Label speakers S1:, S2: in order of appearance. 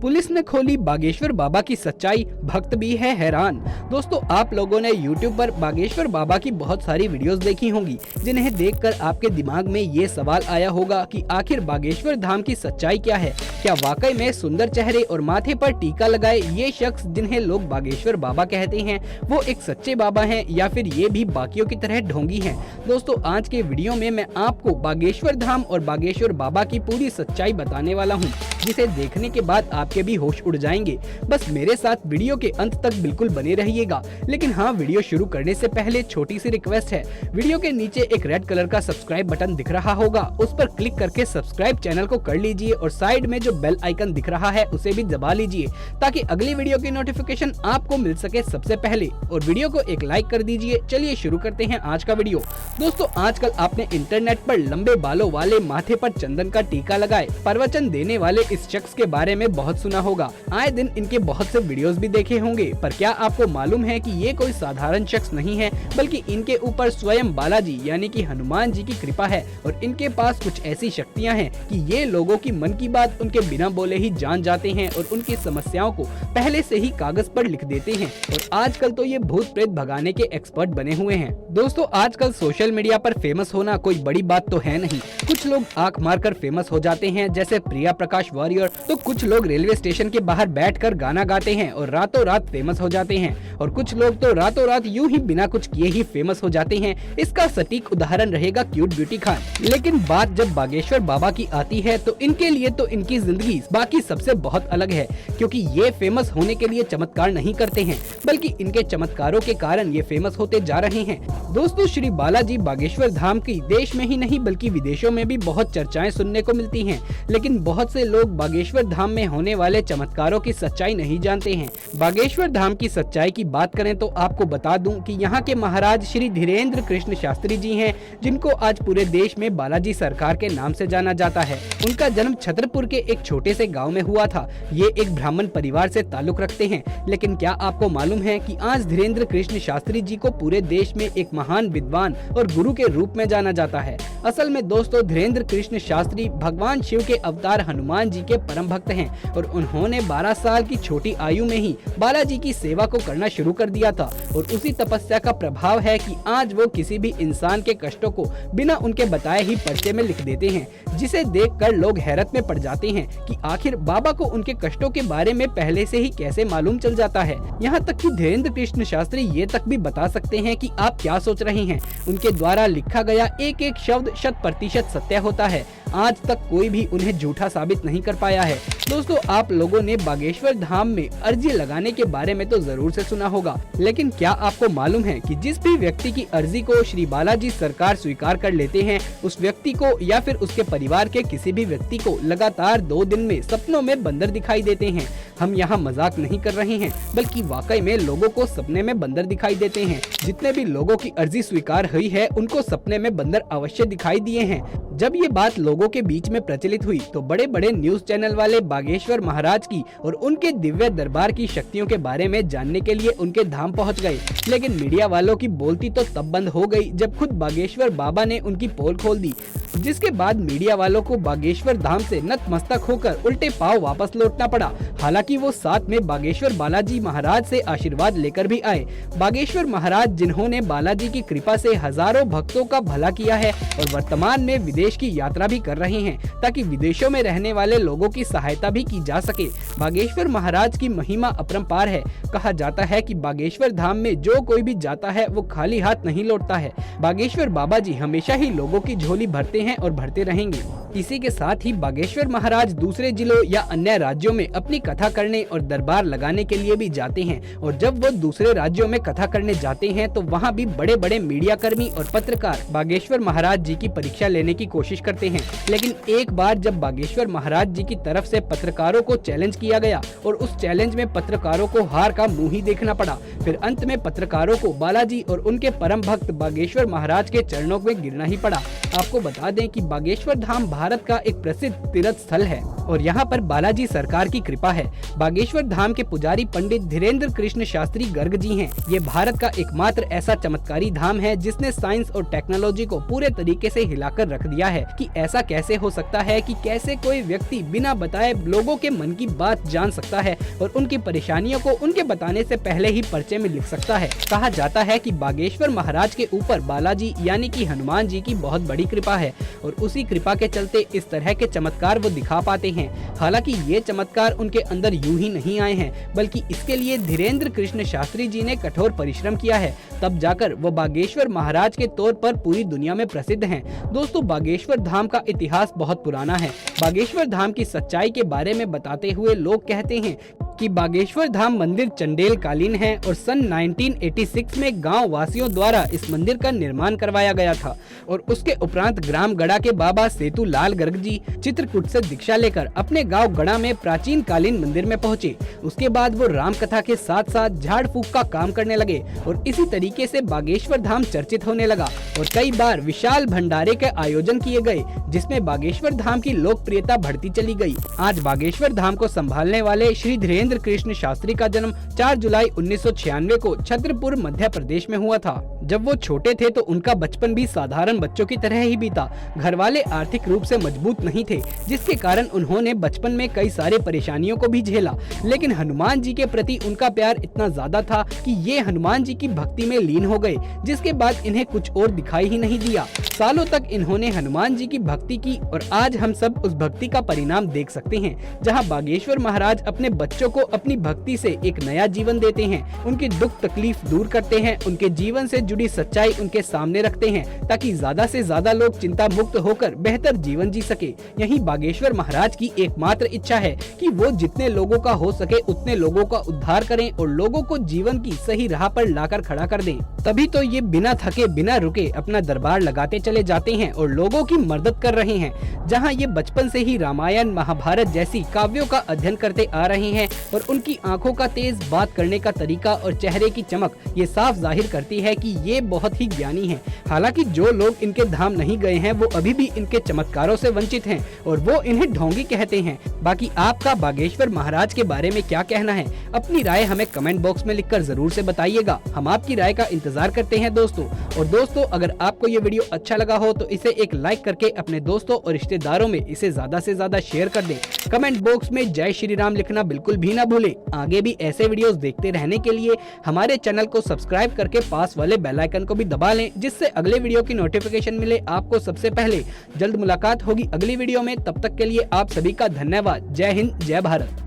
S1: Police ने खोली बागेश्वर बाबा की सच्चाई, भक्त भी है हैरान। दोस्तों, आप लोगों ने YouTube पर बागेश्वर बाबा की बहुत सारी वीडियोस देखी होंगी, जिन्हें देखकर आपके दिमाग में ये सवाल आया होगा कि आखिर बागेश्वर धाम की सच्चाई क्या है। क्या वाकई में सुंदर चेहरे और माथे पर टीका लगाए ये शख्स जिन्हें लोग बागेश्वर बाबा कहते हैं वो एक सच्चे बाबा हैं, या फिर ये भी बाकियों की तरह ढोंगी हैं। दोस्तों, आज के वीडियो में मैं आपको बागेश्वर धाम और बागेश्वर बाबा की पूरी सच्चाई बताने वाला हूँ, जिसे देखने के बाद आपके भी होश उड़ जाएंगे। बस मेरे साथ वीडियो के अंत तक बिल्कुल बने रहिएगा। लेकिन हाँ, वीडियो शुरू करने से पहले छोटी सी रिक्वेस्ट है, वीडियो के नीचे एक रेड कलर का सब्सक्राइब बटन दिख रहा होगा, उस पर क्लिक करके सब्सक्राइब चैनल को कर लीजिए और साइड में जो बेल आइकन दिख रहा है उसे भी दबा लीजिए, ताकि अगली वीडियो की नोटिफिकेशन आपको मिल सके सबसे पहले। और वीडियो को एक लाइक कर दीजिए। चलिए शुरू करते हैं आज का वीडियो। दोस्तों, आजकल आपने इंटरनेट पर लंबे बालों वाले, माथे पर चंदन का टीका लगाए प्रवचन देने वाले इस शख्स के बारे में बहुत सुना होगा। आए दिन इनके बहुत से वीडियोस भी देखे होंगे, पर क्या आपको मालूम है कि ये कोई साधारण शख्स नहीं है, बल्कि इनके ऊपर स्वयं बालाजी यानी कि हनुमान जी की कृपा है और इनके पास कुछ ऐसी शक्तियां हैं कि ये लोगों की मन की बात उनके बिना बोले ही जान जाते हैं और उनकी समस्याओं को पहले से ही कागज पर लिख देते हैं। और आजकल तो ये भूत प्रेत भगाने के एक्सपर्ट बने हुए हैं। दोस्तों, आजकल सोशल मीडिया पर फेमस होना कोई बड़ी बात तो है नहीं। कुछ लोग आंख मारकर फेमस हो जाते हैं, जैसे प्रिया प्रकाश वॉरियर, तो कुछ लोग रेलवे स्टेशन के बाहर बैठकर गाना गाते हैं और रातों रात फेमस हो जाते हैं, और कुछ लोग तो रातों रात यूं ही बिना कुछ किए ही फेमस हो जाते हैं। इसका सटीक उदाहरण रहेगा क्यूट ब्यूटी खान। लेकिन बात जब बागेश्वर बाबा की आती है तो इनके लिए तो इनकी जिंदगी बाकी सबसे बहुत अलग है, क्योंकि ये फेमस होने के लिए चमत्कार नहीं करते हैं, बल्कि इनके चमत्कारों के कारण ये फेमस होते जा रहे हैं। दोस्तों, श्री बालाजी बागेश्वर धाम की देश में ही नहीं बल्कि विदेशों में भी बहुत चर्चाएं सुनने को मिलती हैं, लेकिन बहुत से लोग बागेश्वर धाम में होने वाले चमत्कारों की सच्चाई नहीं जानते हैं। बागेश्वर धाम की सच्चाई की बात करें तो आपको बता दूं कि यहाँ के महाराज श्री धीरेन्द्र कृष्ण शास्त्री जी हैं, जिनको आज पूरे देश में बालाजी सरकार के नाम से जाना जाता है। उनका जन्म छतरपुर के एक छोटे से गाँव में हुआ था। ये एक ब्राह्मण परिवार से ताल्लुक रखते हैं। लेकिन क्या आपको मालूम है कि आज धीरेन्द्र कृष्ण शास्त्री जी को पूरे देश में एक महान विद्वान और गुरु के रूप में जाना जाता है। असल में दोस्तों, धीरेन्द्र कृष्ण शास्त्री भगवान शिव के अवतार हनुमान जी के परम भक्त हैं और उन्होंने 12 साल की छोटी आयु में ही बालाजी की सेवा को करना शुरू कर दिया था। और उसी तपस्या का प्रभाव है कि आज वो किसी भी इंसान के कष्टों को बिना उनके बताए ही पर्चे में लिख देते हैं, जिसे देखकर लोग हैरत में पड़ जाते हैं कि आखिर बाबा को उनके कष्टों के बारे में पहले से ही कैसे मालूम चल जाता है। यहाँ तक कि धीरेन्द्र कृष्ण शास्त्री ये तक भी बता सकते हैं कि आप क्या सोच रहे हैं। उनके द्वारा लिखा गया एक एक शब्द 100% सत्य होता है। आज तक कोई भी उन्हें झूठा साबित नहीं कर पाया है। दोस्तों, आप लोगों ने बागेश्वर धाम में अर्जी लगाने के बारे में तो जरूर से सुना होगा, लेकिन क्या आपको मालूम है कि जिस भी व्यक्ति की अर्जी को श्री बालाजी सरकार स्वीकार कर लेते हैं, उस व्यक्ति को या फिर उसके परिवार के किसी भी व्यक्ति को लगातार 2 दिन में सपनों में बंदर दिखाई देते हैं। हम यहाँ मजाक नहीं कर रहे हैं, बल्कि वाकई में लोगों को सपने में बंदर दिखाई देते हैं। जितने भी लोगों की अर्जी स्वीकार हुई है, उनको सपने में बंदर अवश्य दिखाई दिए हैं। जब ये बात लोगों के बीच में प्रचलित हुई तो बड़े बड़े न्यूज चैनल वाले बागेश्वर महाराज की और उनके दिव्य दरबार की शक्तियों के बारे में जानने के लिए उनके धाम पहुंच गए। लेकिन मीडिया वालों की बोलती तो तब बंद हो गई जब खुद बागेश्वर बाबा ने उनकी पोल खोल दी, जिसके बाद मीडिया वालों को बागेश्वर धाम से नतमस्तक होकर उल्टे पांव वापस लौटना पड़ा। हालांकि वो साथ में बागेश्वर बालाजी महाराज से आशीर्वाद लेकर भी आए। बागेश्वर महाराज जिन्होंने बालाजी की कृपा से हजारों भक्तों का भला किया है और वर्तमान में विदेश की यात्रा भी कर रहे हैं, ताकि विदेशों में रहने वाले लोगों की सहायता भी की जा सके। बागेश्वर महाराज की महिमा अपरंपार है। कहा जाता है कि बागेश्वर धाम में जो कोई भी जाता है वो खाली हाथ नहीं लौटता है। बागेश्वर बाबा जी हमेशा ही लोगों की झोली भरते हैं और भरते रहेंगे। इसी के साथ ही बागेश्वर महाराज दूसरे जिलों या अन्य राज्यों में अपनी कथा करने और दरबार लगाने के लिए भी जाते हैं, और जब वो दूसरे राज्यों में कथा करने जाते हैं तो वहाँ भी बड़े बड़े मीडिया कर्मी और पत्रकार बागेश्वर महाराज जी की परीक्षा लेने की कोशिश करते हैं। लेकिन एक बार जब बागेश्वर महाराज जी की तरफ से पत्रकारों को चैलेंज किया गया और उस चैलेंज में पत्रकारों को हार का मुंह ही देखना पड़ा। फिर अंत में पत्रकारों को बालाजी और उनके परम भक्त बागेश्वर महाराज के चरणों में गिरना ही पड़ा। आपको बता दें कि बागेश्वर धाम भारत का एक प्रसिद्ध तीर्थ स्थल है और यहाँ पर बालाजी सरकार की कृपा है। बागेश्वर धाम के पुजारी पंडित धीरेन्द्र कृष्ण शास्त्री गर्ग जी हैं। ये भारत का एकमात्र ऐसा चमत्कारी धाम है जिसने साइंस और टेक्नोलॉजी को पूरे तरीके से हिलाकर रख दिया है कि ऐसा कैसे हो सकता है कि कैसे कोई व्यक्ति बिना बताए लोगों के मन की बात जान सकता है और उनकी परेशानियों को उनके बताने से पहले ही पर्चे में लिख सकता है। कहा जाता है कि बागेश्वर महाराज के ऊपर बालाजी यानी कि हनुमान जी की बहुत बड़ी कृपा है और उसी कृपा के चलते इस तरह के चमत्कार वो दिखा पाते हैं। हालांकि ये चमत्कार उनके अंदर यूं ही नहीं आए हैं, बल्कि इसके लिए धीरेन्द्र कृष्ण शास्त्री जी ने कठोर परिश्रम किया है, तब जाकर वो बागेश्वर महाराज के तौर पर पूरी दुनिया में प्रसिद्ध हैं। दोस्तों, बागेश्वर धाम का इतिहास बहुत पुराना है। बागेश्वर धाम की सच्चाई के बारे में बताते हुए लोग कहते हैं कि बागेश्वर धाम मंदिर चंडेल कालीन है और सन 1986 में गांव वासियों द्वारा इस मंदिर का निर्माण करवाया गया था और उसके उपरांत ग्राम गड़ा के बाबा सेतु लाल गर्ग जी चित्रकूट से दीक्षा लेकर अपने गांव गड़ा में प्राचीन कालीन मंदिर में पहुंचे। उसके बाद वो राम कथा के साथ साथ झाड़ फूक का काम करने लगे और इसी तरीके से बागेश्वर धाम चर्चित होने लगा और कई बार विशाल भंडारे के आयोजन किए गए, जिसमें बागेश्वर धाम की लोकप्रियता बढ़ती चली गई। आज बागेश्वर धाम को संभालने वाले श्री धीरेन्द्र कृष्ण शास्त्री का जन्म 4 जुलाई 1996 को छतरपुर मध्य प्रदेश में हुआ था। जब वो छोटे थे तो उनका बचपन भी साधारण बच्चों की तरह ही बीता। घर वाले आर्थिक रूप से मजबूत नहीं थे, जिसके कारण उन्होंने बचपन में कई सारे परेशानियों को भी झेला, लेकिन हनुमान जी के प्रति उनका प्यार इतना ज्यादा था कि ये हनुमान जी की भक्ति में लीन हो गए, जिसके बाद इन्हें कुछ और दिखाई ही नहीं दिया। सालों तक इन्होंने हनुमान जी की भक्ति की और आज हम सब उस भक्ति का परिणाम देख सकते हैं, जहाँ बागेश्वर महाराज अपने बच्चों को अपनी भक्ति से एक नया जीवन देते हैं, उनकी दुख तकलीफ दूर करते हैं, उनके जीवन से जुड़ी सच्चाई उनके सामने रखते हैं ताकि ज्यादा से ज्यादा लोग चिंता मुक्त होकर बेहतर जीवन जी सके। यही बागेश्वर महाराज की एकमात्र इच्छा है कि वो जितने लोगों का हो सके उतने लोगों का उद्धार करें और लोगों को जीवन की सही राह पर लाकर खड़ा कर दें। तभी तो ये बिना थके बिना रुके अपना दरबार लगाते चले जाते हैं और लोगों की मदद कर रहे हैं। जहाँ ये बचपन से ही रामायण महाभारत जैसी काव्यों का अध्ययन करते आ रहे हैं और उनकी आंखों का तेज बात करने का तरीका और चेहरे की चमक ये साफ जाहिर करती है कि ये बहुत ही ज्ञानी हैं। हालांकि जो लोग इनके धाम नहीं गए हैं वो अभी भी इनके चमत्कारों से वंचित हैं और वो इन्हें ढोंगी कहते हैं। बाकी आपका बागेश्वर महाराज के बारे में क्या कहना है? अपनी राय हमें कमेंट बॉक्स में लिखकर जरूर से बताइएगा। हम आपकी राय का इंतजार करते हैं दोस्तों। और दोस्तों, अगर आपको ये वीडियो अच्छा लगा हो तो इसे एक लाइक करके अपने दोस्तों और रिश्तेदारों में इसे ज्यादा से ज्यादा शेयर कर दें। कमेंट बॉक्स में जय श्री राम लिखना बिल्कुल भी ना भूलें। आगे भी ऐसे वीडियोस देखते रहने के लिए हमारे चैनल को सब्सक्राइब करके पास वाले बेल आइकन को भी दबा लें, जिससे अगले वीडियो की नोटिफिकेशन मिले आपको सबसे पहले। जल्द मुलाकात होगी अगली वीडियो में, तब तक के लिए आप सभी का धन्यवाद। जय हिंद, जय भारत।